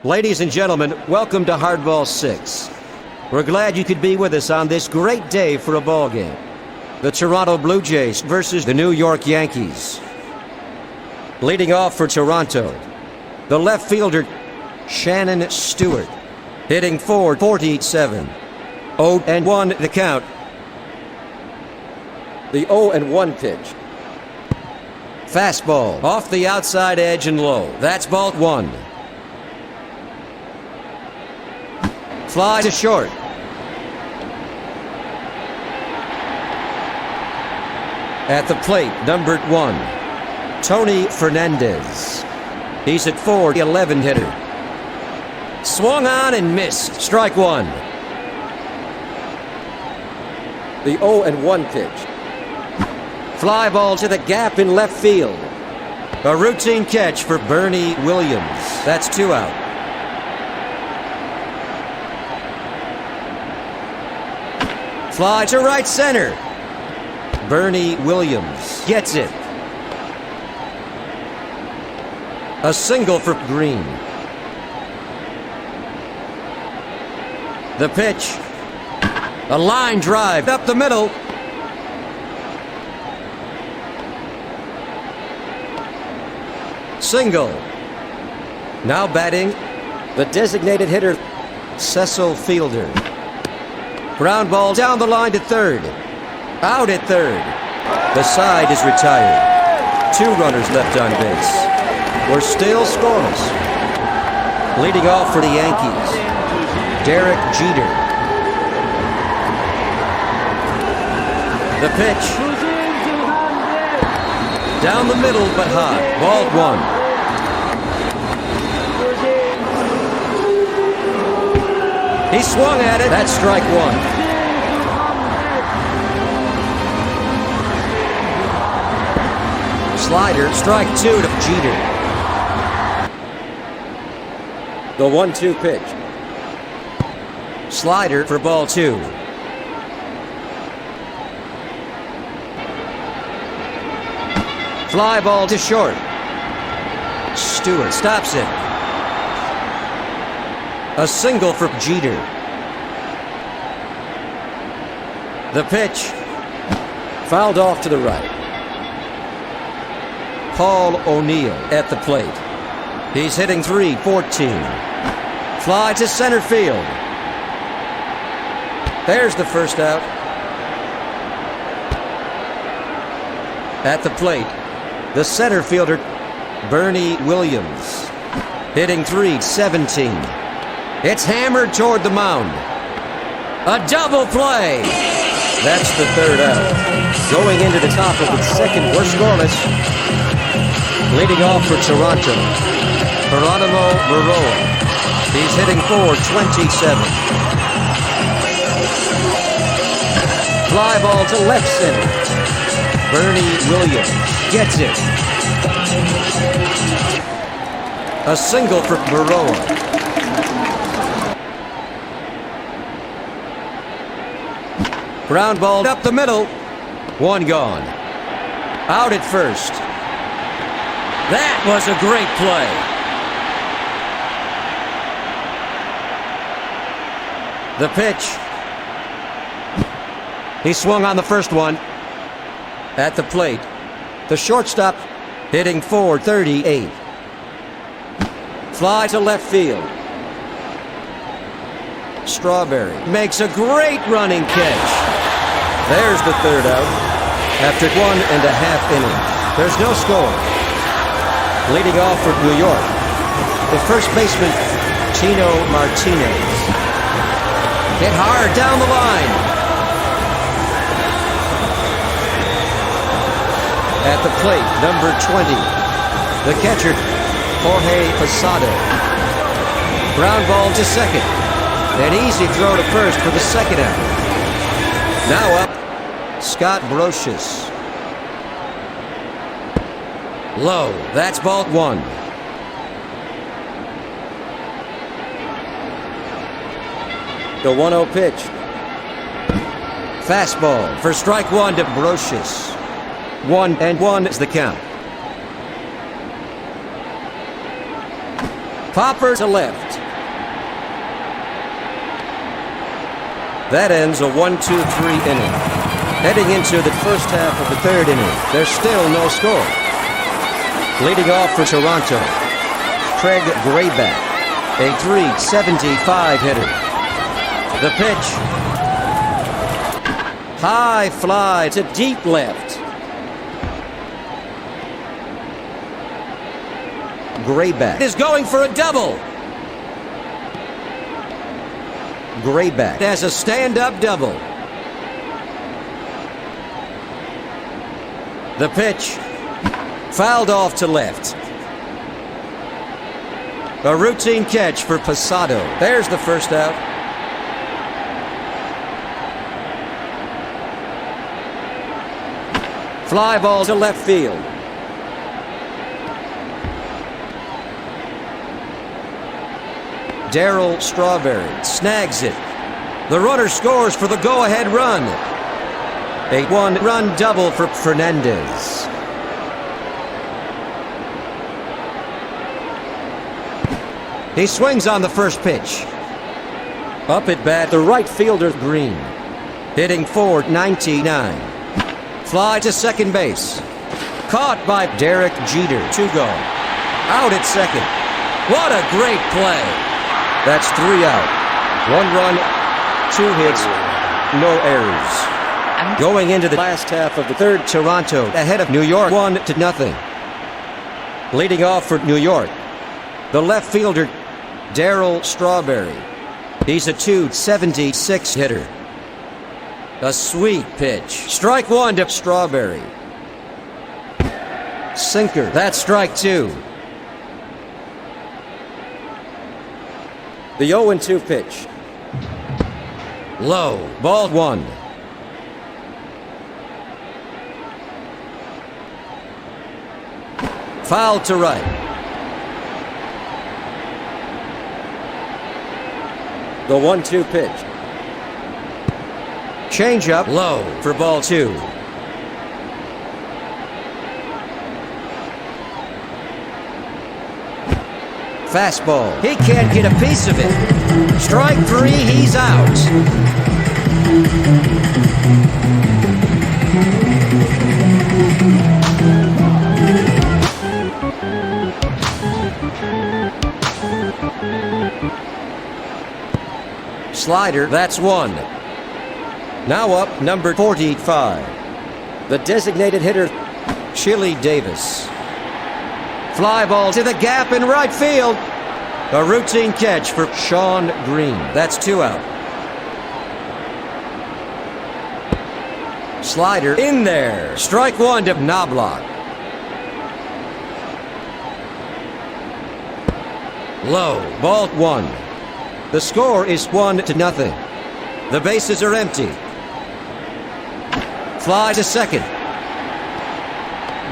Ladies and gentlemen, welcome to Hardball 6. We're glad you could be with us on this great day for a ball game. The Toronto Blue Jays versus the New York Yankees. Leading off for Toronto, the left fielder, Shannon Stewart. Hitting .447. 0-1 the count. The 0-1 pitch. Fastball off the outside edge and low. That's ball one. Fly to short. At the plate, numbered 1, Tony Fernandez. He's at .411 hitter. Swung on and missed. Strike one. The 0-1 pitch. Fly ball to the gap in left field. A routine catch for Bernie Williams. That's 2 out. Fly to right center. Bernie Williams gets it. A single for Green. The pitch. A line drive up the middle. Single. Now batting, the designated hitter, Cecil Fielder. Ground ball down the line to third. Out at third. The side is retired. 2 runners left on base. We're still scoreless. Leading off for the Yankees, Derek Jeter. The pitch. Down the middle but high. Ball 1. He swung at it. That's strike 1. Slider, strike 2 to Jeter. The 1-2 pitch. Slider for ball 2. Fly ball to short. Stewart stops it. A single for Jeter. The pitch. Fouled off to the right. Paul O'Neill at the plate. He's hitting .314. Fly to center field. There's the first out. At the plate, the center fielder, Bernie Williams. Hitting .317. It's hammered toward the mound. A double play. That's the third out. Going into the top of its second, we're scoreless. Leading off for Toronto, Geronimo Moroa. He's hitting .427. Fly ball to left center. Bernie Williams gets it. A single for Moroa. Ground ball up the middle. 1 gone. Out at first. That was a great play. The pitch. He swung on the first one. At the plate, the shortstop hitting .438. Fly to left field. Strawberry makes a great running catch. There's the third out. After 1.5 innings, there's no score. Leading off for New York, the first baseman, Tino Martinez. Hit hard down the line. At the plate, number 20, the catcher, Jorge Posada. Ground ball to second. An easy throw to first for the second out. Now up, Scott Brocious. Low. That's ball 1. The 1-0 pitch. Fastball for strike 1 to Brocious. 1-1 is the count. Popper to left. That ends a 1-2-3 inning. Heading into the first half of the third inning, there's still no score. Leading off for Toronto, Craig Graeme, a .375 hitter. The pitch. High fly to deep left. Graeme is going for a double. Graeme has a stand-up double. The pitch. Fouled off to left. A routine catch for Pettitte. There's the first out. Fly ball to left field. Darryl Strawberry snags it. The runner scores for the go-ahead run. A one-run double for Fernandez. He swings on the first pitch. Up at bat, the right fielder, Greene. Hitting .499. Fly to second base. Caught by Derek Jeter. 2 go. Out at second. What a great play. That's 3 out. 1 run, 2 hits, no errors. Going into the last half of the third, Toronto ahead of New York 1-0. Leading off for New York, the left fielder, Darryl Strawberry. He's a .276 hitter. A sweet pitch. Strike 1 to Strawberry. Sinker. That's strike 2. The 0-2 pitch. Low. Ball 1. Foul to right. The 1-2 pitch. Change up low for ball 2. Fastball. He can't get a piece of it. Strike 3, he's out. Slider, that's 1. Now up, number 45. The designated hitter, Chili Davis. Fly ball to the gap in right field. A routine catch for Sean Green. That's 2 out. Slider in there. Strike 1 to Knobloch. Low. Ball 1. The score is 1-0. The bases are empty. Fly to second.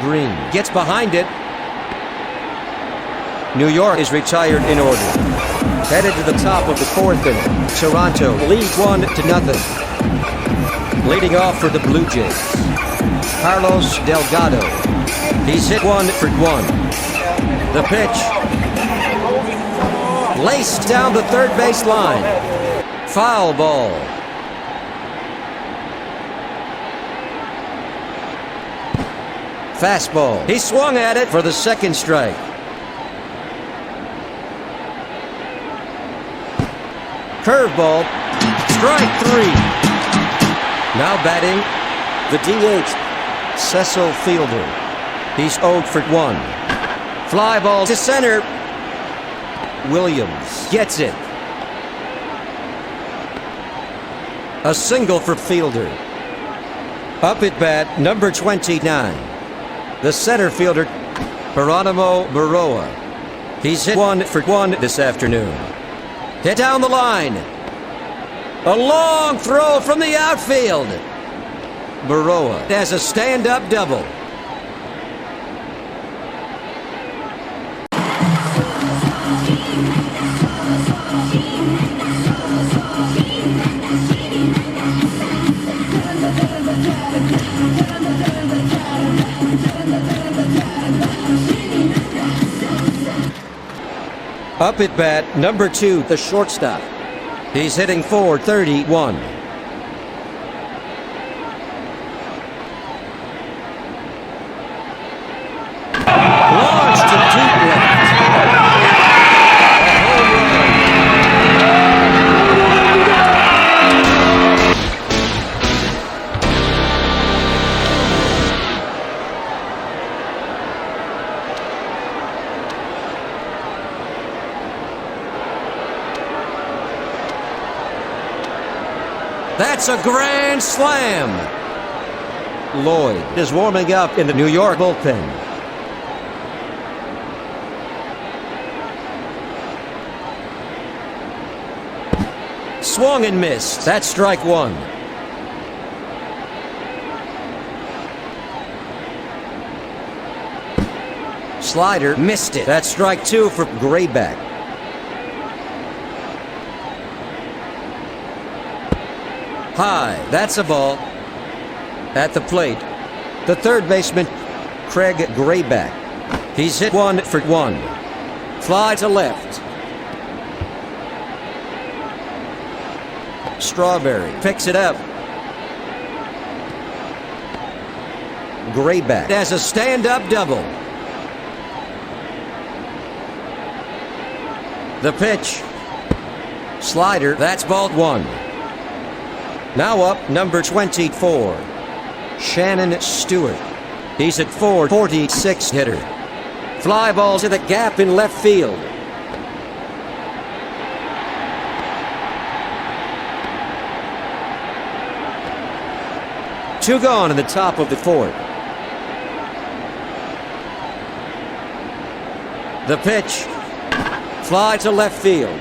Green gets behind it. New York is retired in order. Headed to the top of the 4th inning. Toronto leads 1-0. Leading off for the Blue Jays, Carlos Delgado. He's hit 1 for 1. The pitch. Laced down the third base line. Foul ball. Fastball. He swung at it for the second strike. Curveball. Strike 3. Now batting, the DH, Cecil Fielder. He's 0 for 1. Fly ball to center. Williams gets it. A single for Fielder. Up at bat, number 29. The center fielder, Geronimo Baroa. He's hit 1 for 1 this afternoon. Hit down the line. A long throw from the outfield. Baroa has a stand-up double. Up at bat, number 2, the shortstop. He's hitting .431. Launched to deep left. A home run. That's a grand slam. Lloyd is warming up in the New York bullpen. Swung and missed. That's strike 1. Slider missed it. That's strike 2 for Graeme. High, that's a ball. At the plate, the third baseman, Graeme. He's hit 1 for 1. Fly to left. Strawberry picks it up. Graeme has a stand-up double. The pitch. Slider, that's ball 1. Now up, number 24, Shannon Stewart. He's at .446 hitter. Fly ball to the gap in left field. Two gone in the top of the 4th. The pitch. Fly to left field.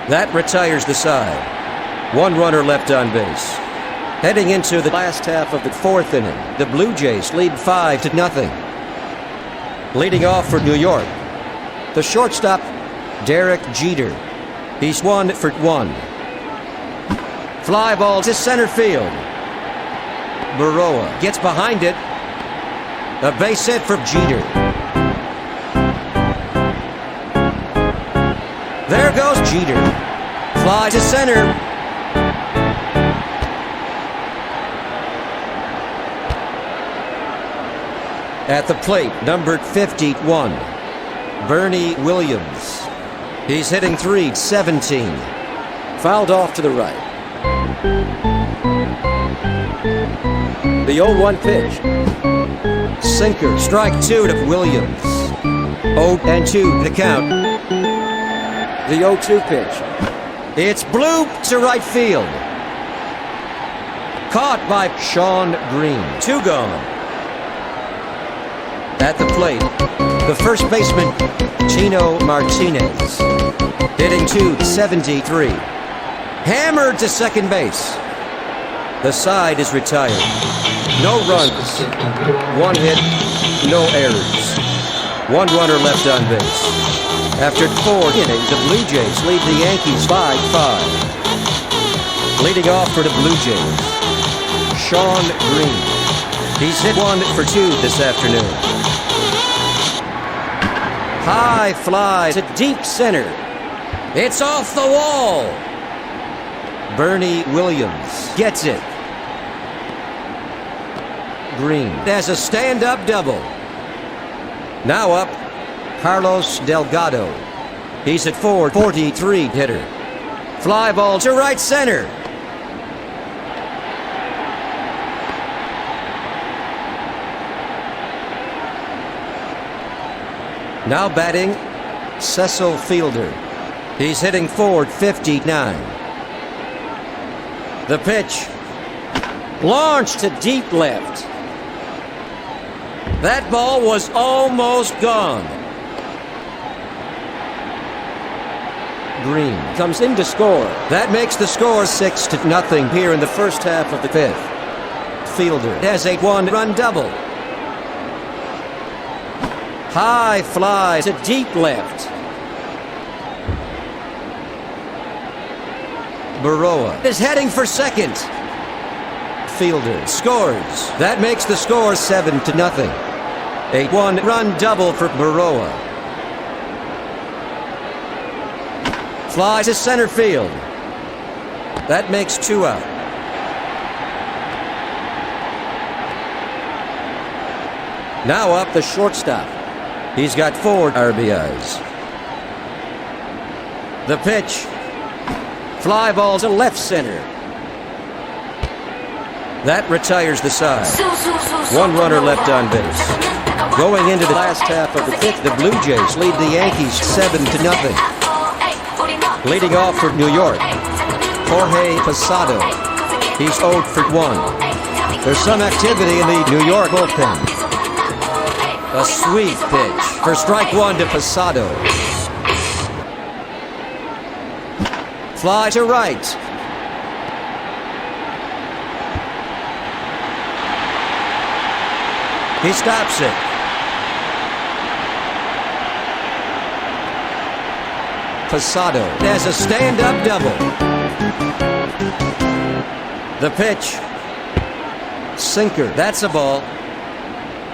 That retires the side. 1 runner left on base. Heading into the last half of the 4th inning, the Blue Jays lead 5-0. Leading off for New York, the shortstop, Derek Jeter. He's 1 for 1. Fly ball to center field. Baroa gets behind it. A base hit for Jeter. There goes Jeter. Fly to center. At the plate, number 51, Bernie Williams. He's hitting .317. Fouled off to the right. The 0-1 pitch. Sinker, strike 2 to Williams. 0-2 the count. The 0-2 pitch. It's blooped to right field. Caught by Sean Green. 2 gone. At the plate, the first baseman, Tino Martinez, hitting .273. Hammered to second base. The side is retired. No runs, 1 hit, no errors. 1 runner left on base. After 4 innings, the Blue Jays lead the Yankees 5-5. Leading off for the Blue Jays, Sean Green. He's hit 1 for 2 this afternoon. High fly to deep center. It's off the wall. Bernie Williams gets it. Green has a stand-up double. Now up, Carlos Delgado. He's at .443 hitter. Fly ball to right center. Now batting, Cecil Fielder. He's hitting .459. The pitch. Launched to deep left. That ball was almost gone. Green comes in to score. That makes the score 6-0 here in the first half of the 5th. Fielder has a 1-run double. High fly to deep left. Baroa is heading for second. Fielder scores. That makes the score 7-0. A 1-run double for Baroa. Fly to center field. That makes 2 out. Now up the shortstop. He's got 4 RBIs. The pitch. Fly ball to left center. That retires the side. 1 runner left on base. Going into the last half of the 5th, the Blue Jays lead the Yankees 7-0. Leading off for New York, Jorge Posada. He's 0 for 1. There's some activity in the New York bullpen. A sweet pitch for strike 1 to Posada. Fly to right. He stops it. Posada has a stand-up double. The pitch. Sinker. That's a ball.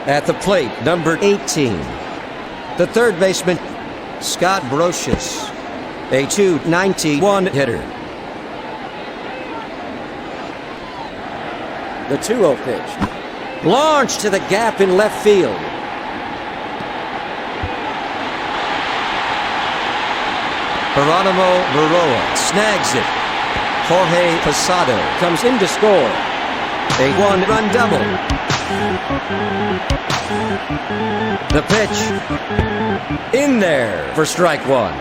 At the plate, number 18. The third baseman, Scott Brocious. A .291 hitter. The 2-0 pitch. Launched to the gap in left field. Geronimo Baroa snags it. Jorge Posada comes in to score. A 1-run double. The pitch. In there for strike 1.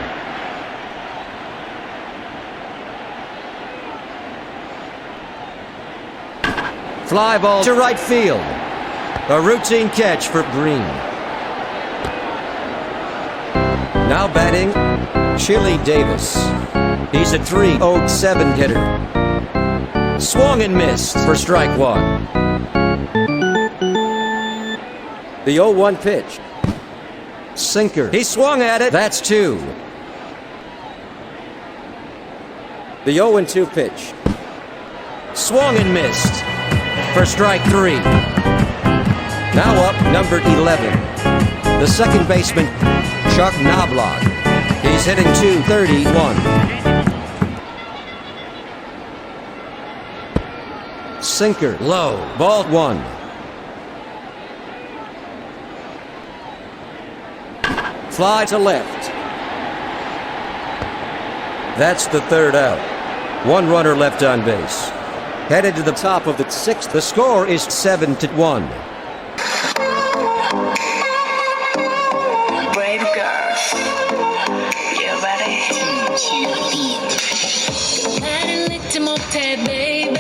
Fly ball to right field. A routine catch for Green. Now batting, Chili Davis. He's a .307 hitter. Swung and missed for strike 1. The 0-1 pitch. Sinker. He swung at it. That's 2. The 0-2 pitch. Swung and missed for strike 3. Now up, number 11. The second baseman, Chuck Knobloch. He's hitting .231. Sinker, low, ball 1. Fly to left. That's the third out. 1 runner left on base. Headed to the top of the 6th. The score is 7-1. Brave girl, you ready? 나를 잊지 못해, baby.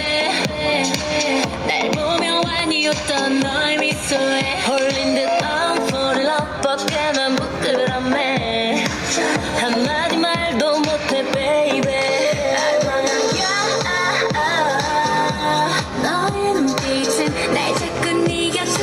날 보며 완이 웃던 너의 미소에 홀린 듯 I'm falling up 어깨만 부끄럽네. 한마디 말도 못해, baby. 너의 눈빛은 날 자꾸 네 곁에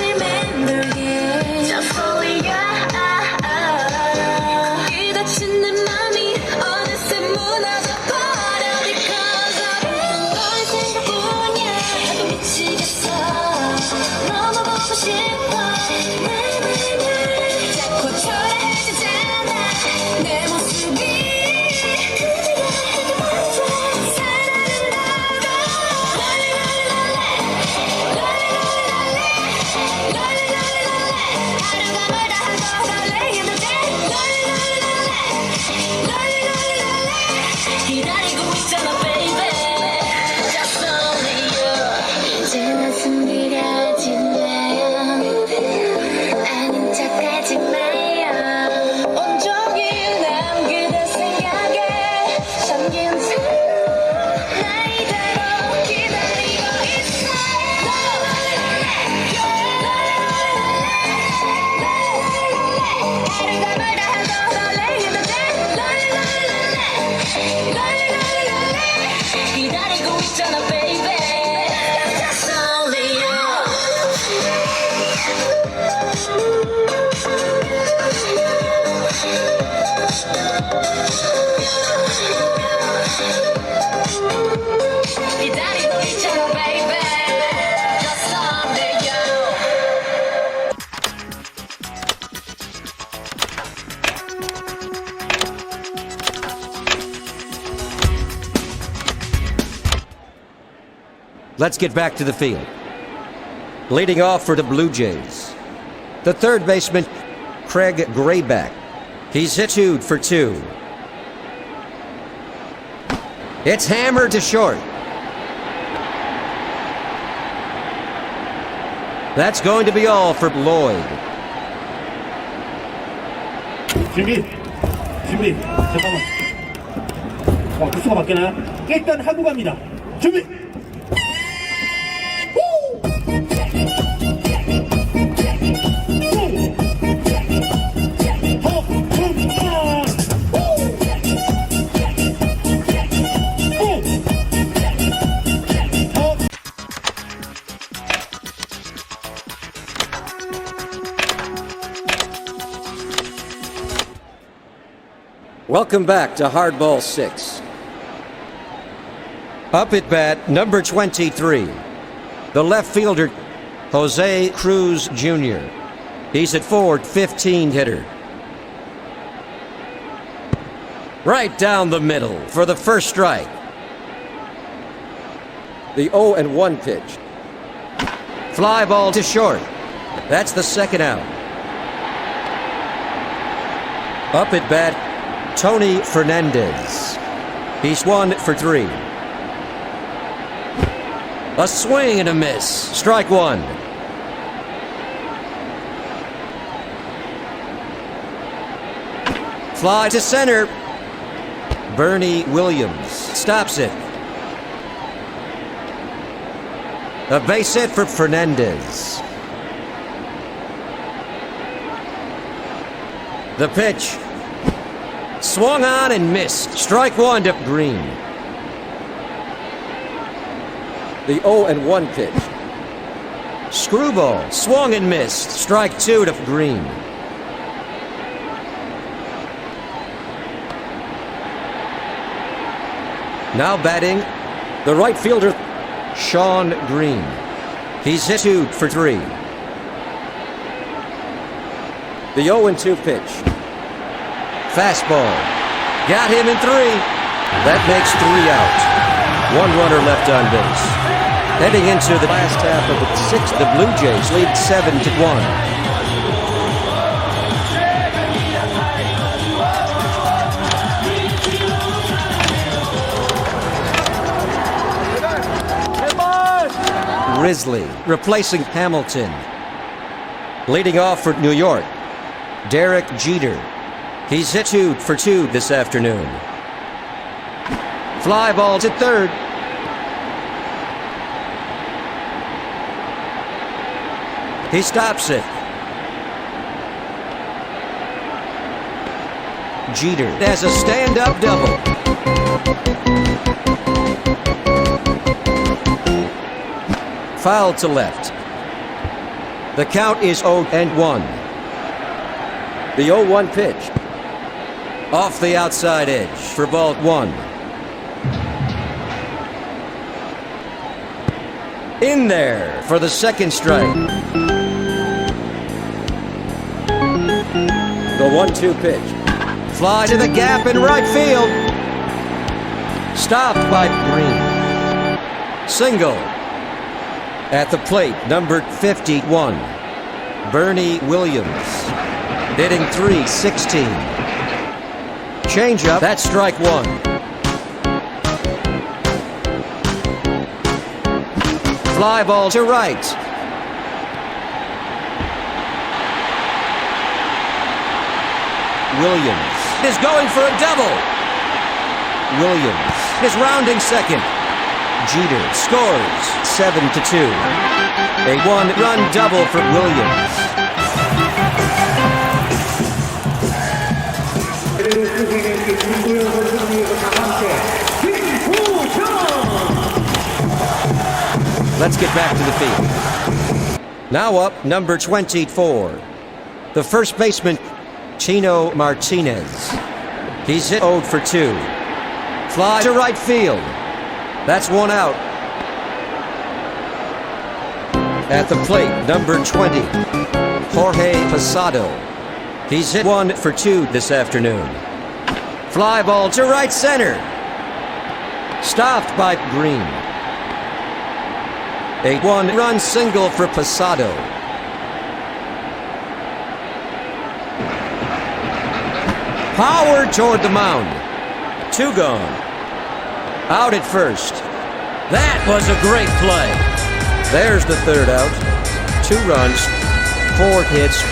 Let's get back to the field. Leading off for the Blue Jays, the third baseman, Craig Grayback. He's hit 2 for 2. It's hammered to short. That's going to be all for Lloyd. 준비. 잠깐만. 투수가 바뀌나요? 일단 하고 갑니다. 준비. Welcome back to Hardball 6. Up at bat, number 23, the left fielder, Jose Cruz Jr. He's at Ford, 15 hitter. Right down the middle for the first strike. The 0-1 pitch. Fly ball to short. That's the second out. Up at bat, Tony Fernandez. He's 1 for 3. A swing and a miss. Strike 1. Fly to center. Bernie Williams stops it. A base hit for Fernandez. The pitch. Swung on and missed. Strike 1 to Green. The 0-1 pitch. Screwball. Swung and missed. Strike 2 to Green. Now batting, the right fielder, Sean Green. He's hit 2 for 3. The 0-2 pitch. Fastball. Got him in 3. That makes 3 out. 1 runner left on base. Heading into the last half of the 6th, the Blue Jays lead 7-1. Risley replacing Hamilton. Leading off for New York, Derek Jeter. He's hit 2 for 2 this afternoon. Fly ball to third. He stops it. Jeter has a stand-up double. Foul to left. The count is 0-1. The 0-1 pitch. Off the outside edge for ball 1. In there for the second strike. The 1-2 pitch. Fly to the gap in right field. Stopped by Green. Single. At the plate, number 51, Bernie Williams. Hitting .316. Changeup, that's strike 1. Fly ball to right. Williams is going for a double. Williams is rounding second. Jeter scores 7-2. A 1-run double for Williams. Let's get back to the field. Now up, number 24, the first baseman, Chino Martinez. He's hit 0 for 2. Fly to right field. That's 1 out. At the plate, number 20, Jorge Posada. He's hit 1 for 2 this afternoon. Fly ball to right center. Stopped by Green. A one-run single for Pasado. Power toward the mound. 2 gone. Out at first. That was a great play. There's the 3rd out. 2 runs, 4 hits,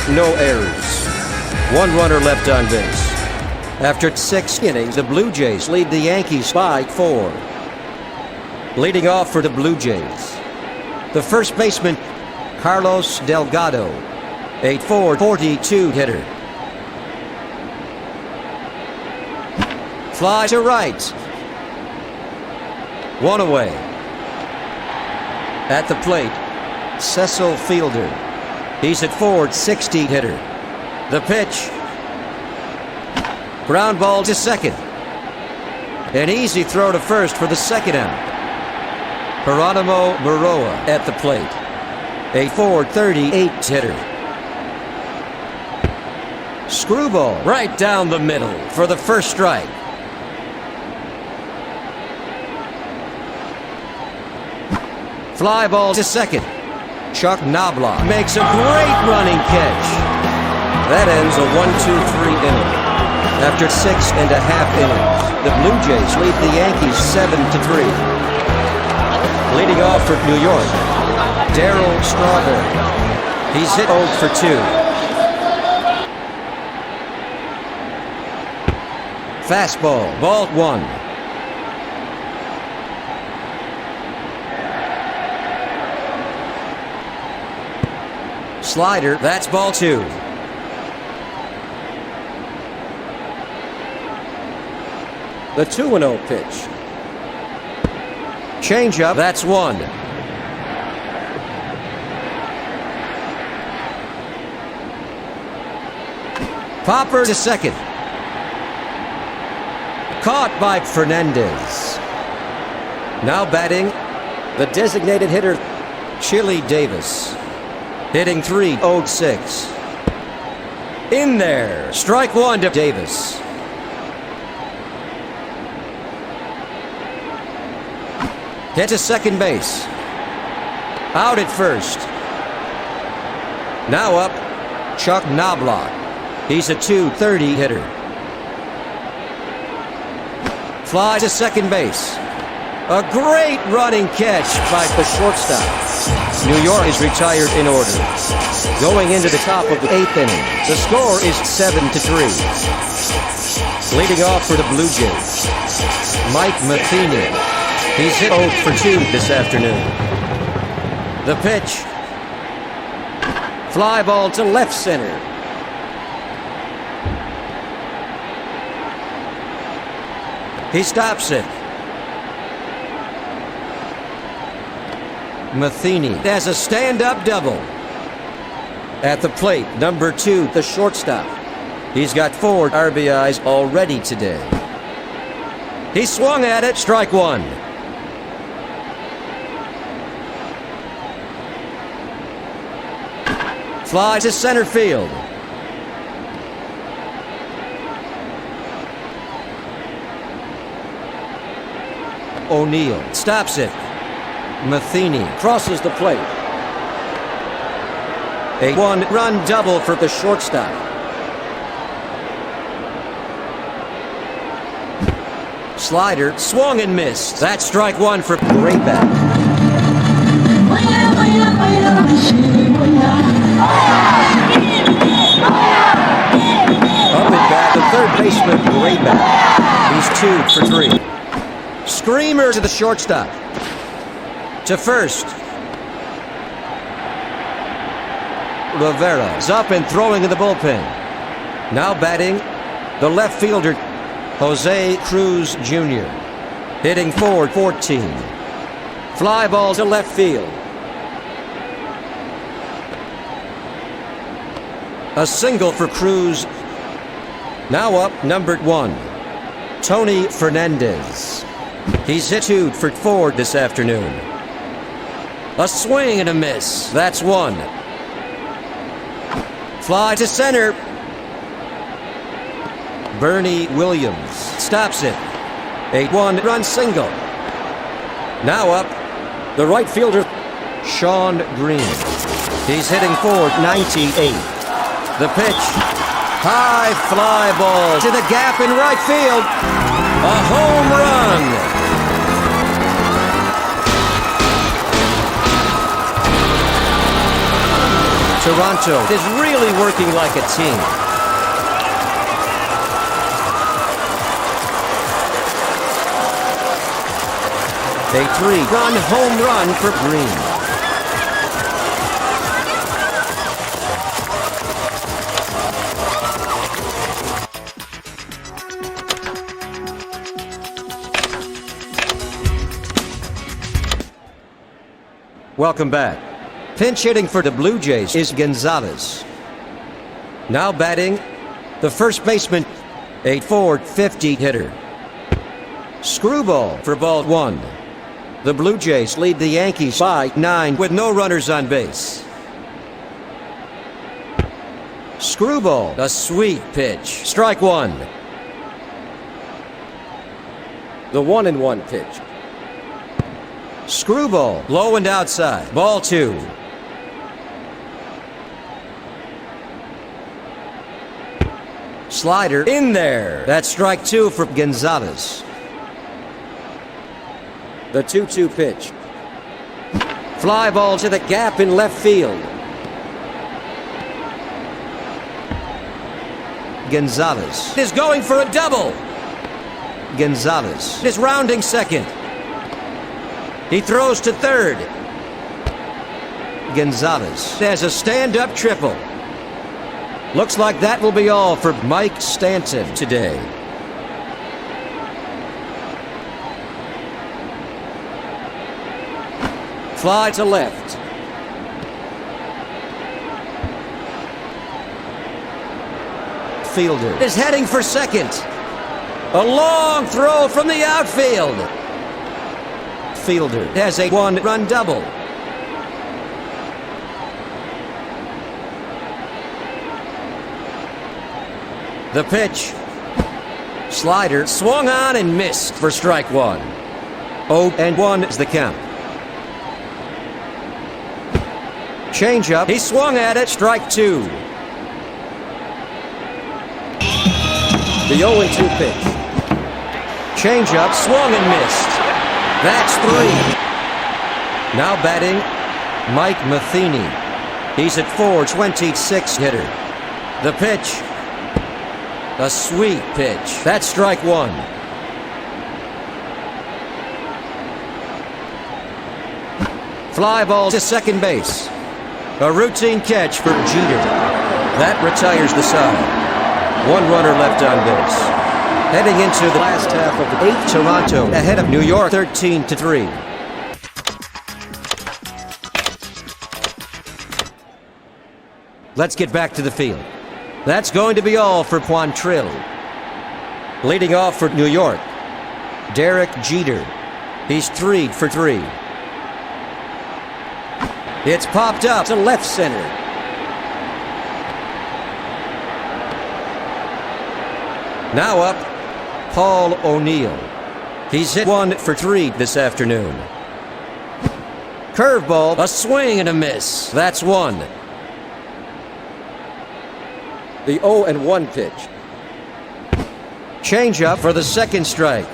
no errors. 1 runner left on base. After 6 innings, the Blue Jays lead the Yankees by 4. Leading off for the Blue Jays, the first baseman, Carlos Delgado, a .442 hitter. Fly to right. 1 away. At the plate, Cecil Fielder. He's at .460 hitter. The pitch. Ground ball to second. An easy throw to first for the 2nd out. Geronimo Baroa at the plate. A .438 hitter. Screwball right down the middle for the first strike. Fly ball to second. Chuck Knobloch makes a great running catch. That ends a 1-2-3 inning. After 6.5 innings, the Blue Jays lead the Yankees 7-3. Leading off for New York, Darryl Strawberry. He's hit 0 for 2. Fastball, ball 1. Slider, that's ball 2. The 2-0 pitch. Changeup, that's 1. Popper to second. Caught by Fernandez. Now batting, the designated hitter, Chili Davis. Hitting .306. In there, strike 1 to Davis. Hit to second base. Out at first. Now up, Chuck Knobloch. He's a .230 hitter. Fly to second base. A great running catch by the shortstop. New York is retired in order. Going into the top of the 8th inning, the score is 7-3. Leading off for the Blue Jays, Mike Matheny. He's hit 0 for 2 this afternoon. The pitch. Fly ball to left center. He stops it. Matheny has a stand-up double. At the plate, number 2, the shortstop. He's got 4 RBIs already today. He swung at it, strike 1. Fly to center field. O'Neill stops it. Matheny crosses the plate. A 1-run double for the shortstop. Slider swung and missed. That's strike 1 for Grayback. Up at bat, the third baseman Grayback. He's 2 for 3. Screamer to the shortstop. To first. Rivera is up and throwing in the bullpen. Now batting, the left fielder, Jose Cruz Jr. Hitting .414. Fly ball to left field. A single for Cruz. Now up, number 1, Tony Fernandez. He's hit 2 for 4 this afternoon. A swing and a miss. That's 1. Fly to center. Bernie Williams stops it. A 1-run single. Now up, The right fielder, Sean Green. He's hitting for 98. The pitch. High fly ball to the gap in right field. A home run. Toronto is really working like a team. A 3-run home run for Green. Welcome back. Pinch hitting for the Blue Jays is Gonzalez. Now batting, the first baseman, a .450 hitter. Screwball for ball 1. The Blue Jays lead the Yankees by 9 with no runners on base. Screwball, a sweet pitch. Strike 1. The 1-1 pitch. Screwball, low and outside. Ball 2. Slider in there. That's strike 2 for Gonzalez. The 2-2 pitch. Fly ball to the gap in left field. Gonzalez is going for a double. Gonzalez is rounding second. He throws to third. Gonzalez has a stand-up triple. Looks like that will be all for Mike Stanton today. Fly to left. Fielder is heading for second. A long throw from the outfield. Fielder has a 1-run double. The pitch. Slider swung on and missed for strike 1. 0-1 is the count. Changeup. He swung at it. Strike 2. The 0-2 pitch. Changeup swung and missed. That's 3. Now batting, Mike Matheny. He's at .426 hitter. The pitch. A sweet pitch. That's strike 1. Fly ball to second base. A routine catch for Jeter. That retires the side. 1 runner left on base. Heading into the last half of the 8th, Toronto ahead of New York 13-3. Let's get back to the field. That's going to be all for Quantrill. Leading off for New York, Derek Jeter. He's 3 for 3. It's popped up to left center. Now up, Paul O'Neill. He's hit 1 for 3 this afternoon. Curveball, a swing and a miss. That's 1. The 0-1 pitch. Changeup for the second strike.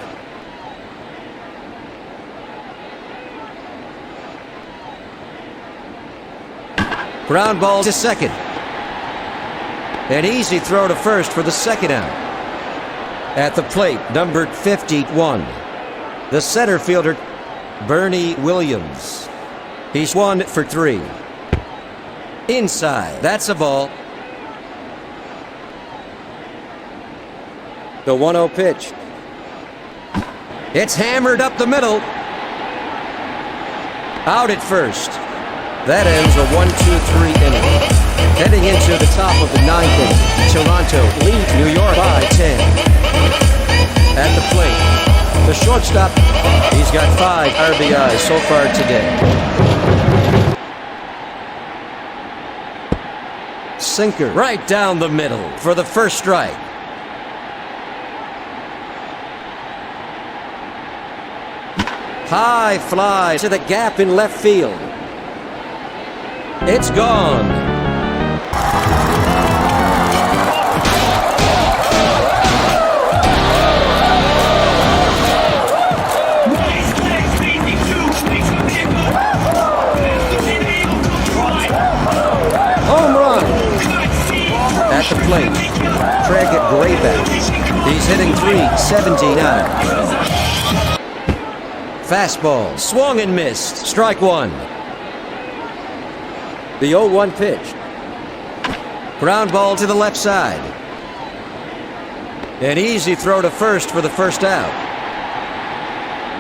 Ground ball to second. An easy throw to first for the second out. At the plate, numbered 51. The center fielder, Bernie Williams. He's 1 for 3. Inside. That's a ball. The 1-0 pitch. It's hammered up the middle. Out at first. That ends a 1-2-3 inning. Heading into the top of the 9th inning, Toronto leads New York by 10. At the plate, the shortstop, he's got 5 RBIs so far today. Sinker right down the middle for the first strike. High fly to the gap in left field. It's gone. Home run. At the plate, Graeme. He's hitting .379. Fastball, swung and missed. Strike one. The 0-1 pitch. Ground ball to the left side. An easy throw to first for the first out.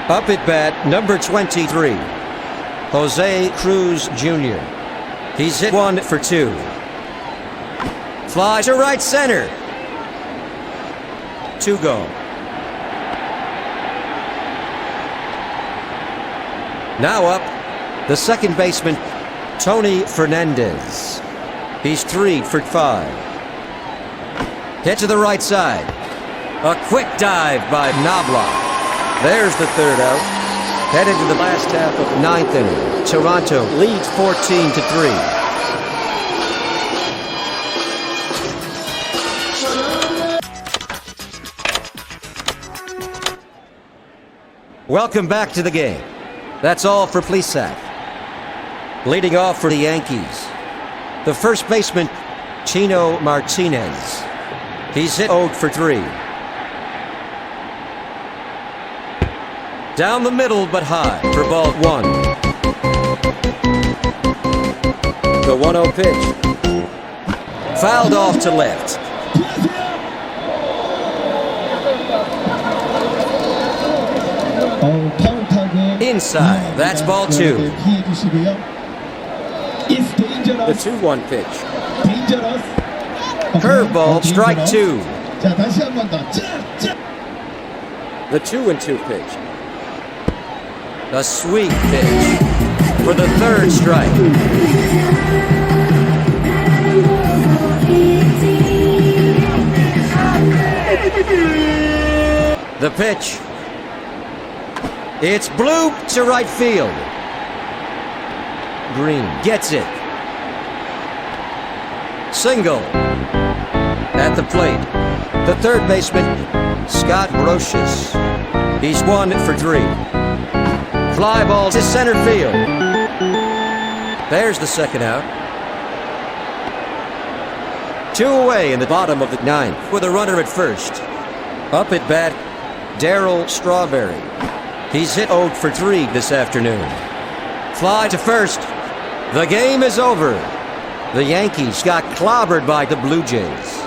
Up at bat, number 23, Jose Cruz Jr. He's hit 1 for 2. Fly to right center. 2 go. Now up, the second baseman, Tony Fernandez. He's 3 for 5. Hit to the right side. A quick dive by Knobloch. There's the third out. Headed to the last half of the 9th inning. Toronto leads 14-3. Welcome back to the game. That's all for Plesac. Leading off for the Yankees, the first baseman, Chino Martinez. He's hit 0 for 3. Down the middle but high for ball 1. The 1-0 pitch. Fouled off to left. Inside, that's ball 2. The 2-1 pitch. Curveball, strike 2. The 2-2 pitch. A sweet pitch for the third strike. The pitch. It's blooped to right field. Green gets it. Single. At the plate, the third baseman, Scott Brocious. He's 1 for 3. Fly ball to center field. There's the second out. 2 away in the bottom of the 9th with a runner at first. Up at bat, Darryl Strawberry. He's hit 0 for 3 this afternoon. Fly to first. The game is over. The Yankees got clobbered by the Blue Jays.